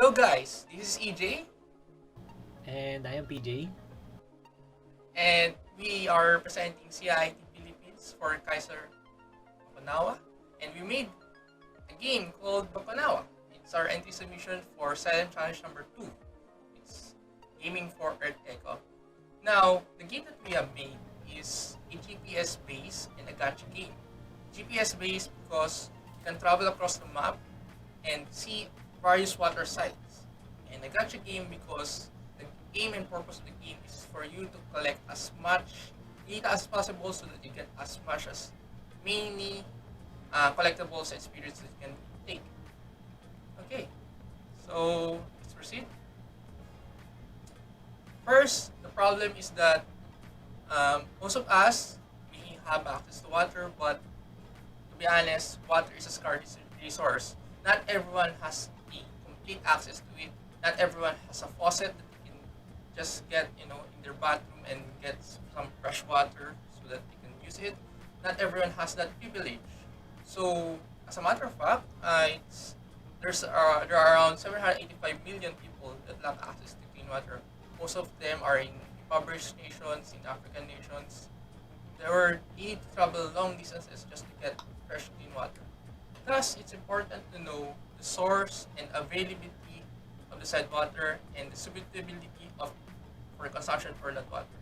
Hello guys, this is EJ And I am PJ. and we are presenting CIT Philippines for Kaiser Bakunawa, and we made a game called Bakunawa. It's our entry submission for Silent Challenge number 2. It's gaming for Earth Echo. Now, the game that we have made is a GPS-based and a gacha game. GPS-based because you can travel across the map and see various water sites. And a gacha game because the aim and purpose of the game is for you to collect as much data as possible so that you get as much as many collectibles and spirits that you can take. Okay, so let's proceed. First, the problem is that most of us, we have access to water, but to be honest, water is a scarce resource. Not everyone has the complete access to it. Not everyone has a faucet that they can just get, in their bathroom and get some fresh water so that they can use it. Not everyone has that privilege. So, as a matter of fact, there are around 785 million people that lack access to clean water. Most of them are in impoverished nations, in African nations. They need to travel long distances just to get fresh clean water. Thus, it's important to know the source and availability of the said water and the suitability for consumption for that water.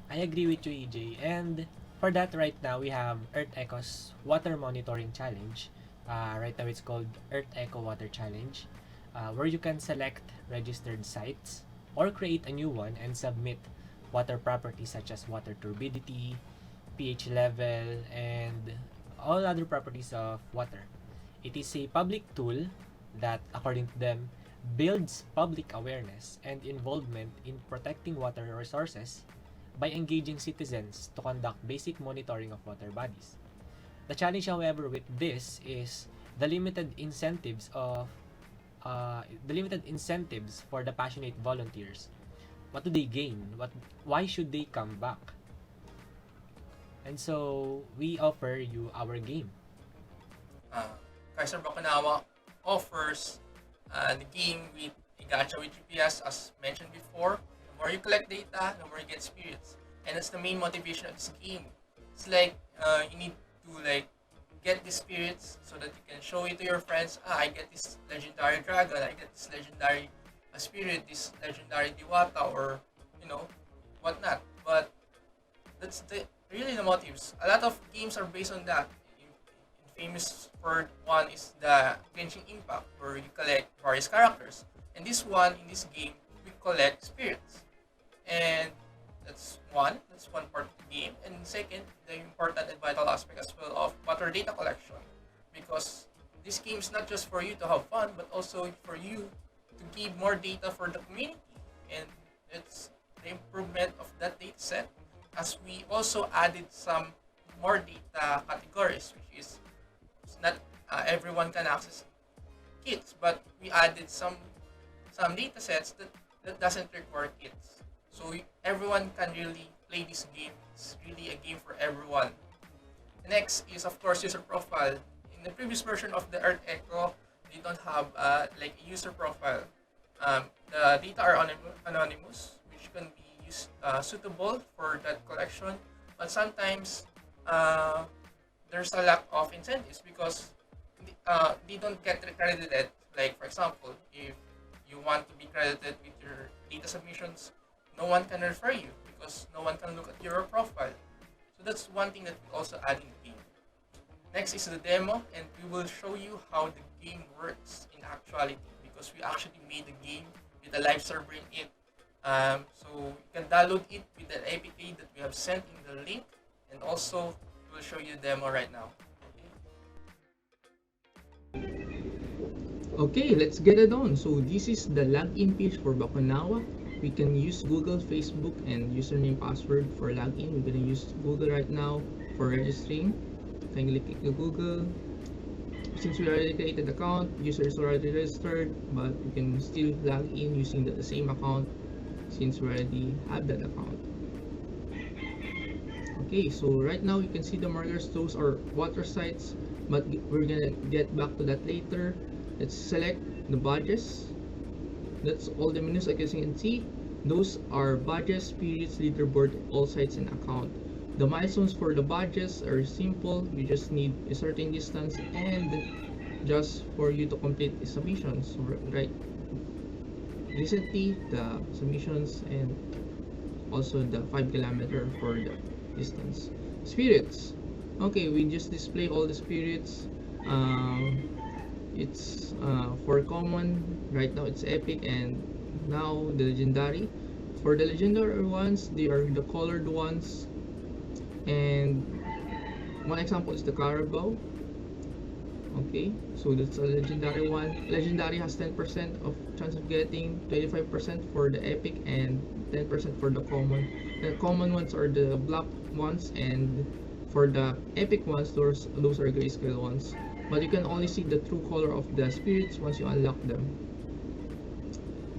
I agree with you, EJ. And for that, right now, we have Earth Echo's Water Monitoring Challenge. Right now, it's called Earth Echo Water Challenge, where you can select registered sites or create a new one and submit water properties such as water turbidity, pH level, and all other properties of water. It is a public tool that, according to them, builds public awareness and involvement in protecting water resources by engaging citizens to conduct basic monitoring of water bodies. The challenge, however, with this is the limited incentives of the limited incentives for the passionate volunteers. What do they gain? Why should they come back? And so we offer you our game. Uh, Kaiser Bakunawa offers the game with a gacha with GPS, as mentioned before. The more you collect data, the more you get spirits, and that's the main motivation of this game. It's like you need to get these spirits so that you can show it to your friends. I get this legendary dragon, I get this legendary spirit, this legendary diwata, or whatnot. But that's really the motives. A lot of games are based on that. Famous for one is the Genshin Impact, where you collect various characters. And this one, in this game, we collect spirits. And that's one part of the game. And second, the important and vital aspect as well of water data collection. Because this game is not just for you to have fun, but also for you to give more data for the community. And it's the improvement of that data set, as we also added some more data categories, which is not everyone can access kits, but we added some data sets that doesn't require kits. So everyone can really play this game. It's really a game for everyone. The next is, of course, user profile. In the previous version of the Earth Echo, they don't have a user profile. The data are anonymous, which can be suitable for that collection, but sometimes there's a lack of incentives because they don't get credited. Like, for example, if you want to be credited with your data submissions, no one can refer you because no one can look at your profile. So that's one thing that we also add in the game. Next is the demo, and we will show you how the game works in actuality because we actually made the game with a live server in it. So you can download it with the APK that we have sent in the link, and also we'll show you the demo right now. Okay, let's get it on. So this is the login page for Bakunawa. We can use Google, Facebook, and username password for login. We're gonna use Google right now for registering. Kindly click the Google. Since we already created account, user is already registered, but we can still log in using the same account since we already have that account. Okay, so right now you can see the markers. Those are water sites, but we're gonna get back to that later. Let's select the badges. That's all the menus. As you can see, those are badges, spirits, leaderboard, all sites, and account. The milestones for the badges are simple. You just need a certain distance and just for you to complete the submissions, right? Recently, the submissions and also the 5 kilometer for the distance. Spirits. Okay, we just display all the spirits. It's for common right now, it's epic, and now the legendary. For the legendary ones, they are the colored ones, and one example is the carabao. Okay, so that's a legendary one. Legendary has 10% of chance of getting, 25% for the epic, and 10% for the common. The common ones are the black ones, and for the epic ones, those are grayscale ones. But you can only see the true color of the spirits once you unlock them.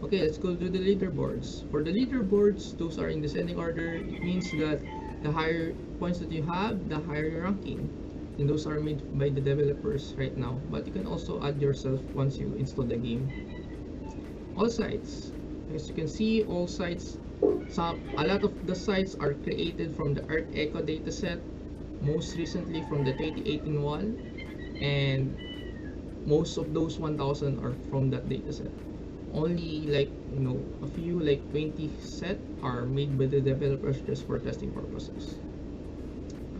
Okay, let's go to the leaderboards. For the leaderboards, those are in descending order. It means that the higher points that you have, the higher your ranking. And those are made by the developers right now, but you can also add yourself once you install the game. All sites, as you can see, all sites, a lot of the sites are created from the Earth Echo dataset, most recently from the 2018 one, and most of those 1000 are from that dataset. Only like a few, like 20 set, are made by the developers just for testing purposes.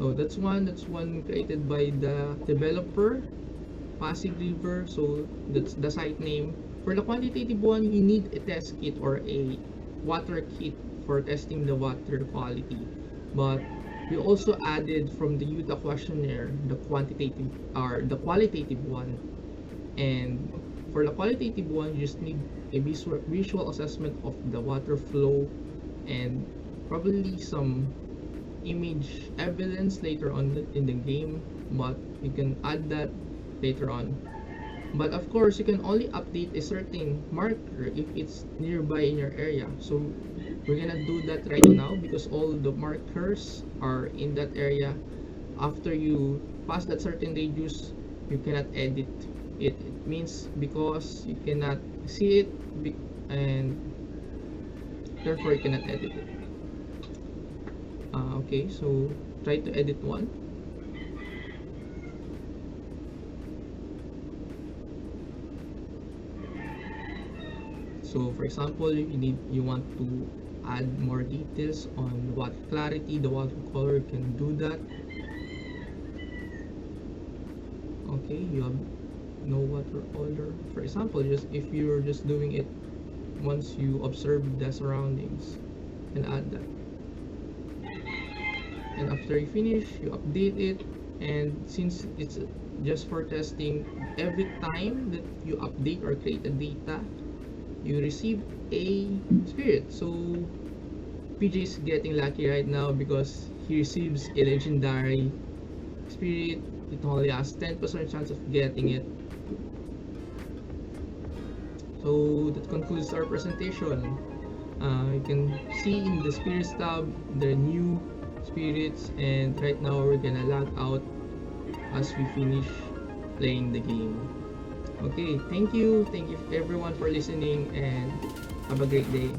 Oh, that's one created by the developer, Pasig River. So that's the site name. For the quantitative one, you need a test kit or a water kit for testing the water quality. But we also added from the Utah questionnaire the quantitative or the qualitative one. And for the qualitative one, you just need a visual assessment of the water flow and probably some image evidence later on in the game, but you can add that later on. But of course, you can only update a certain marker if it's nearby in your area. So we're gonna do that right now because all the markers are in that area. After you pass that certain radius, you cannot edit it. It means because you cannot see it and therefore you cannot edit it. Okay, so try to edit one. So for example, you want to add more details on the water clarity, the water color, you can do that. Okay, you have no water color. For example, just if you're just doing it once you observe the surroundings, and add that. And after you finish, you update it, and since it's just for testing, every time that you update or create a data, you receive a spirit. So PJ is getting lucky right now because he receives a legendary spirit. It only has 10% chance of getting it. So that concludes our presentation. You can see in the spirits tab the new spirits, and right now we're gonna log out as we finish playing the game. Okay, thank you everyone for listening, and have a great day.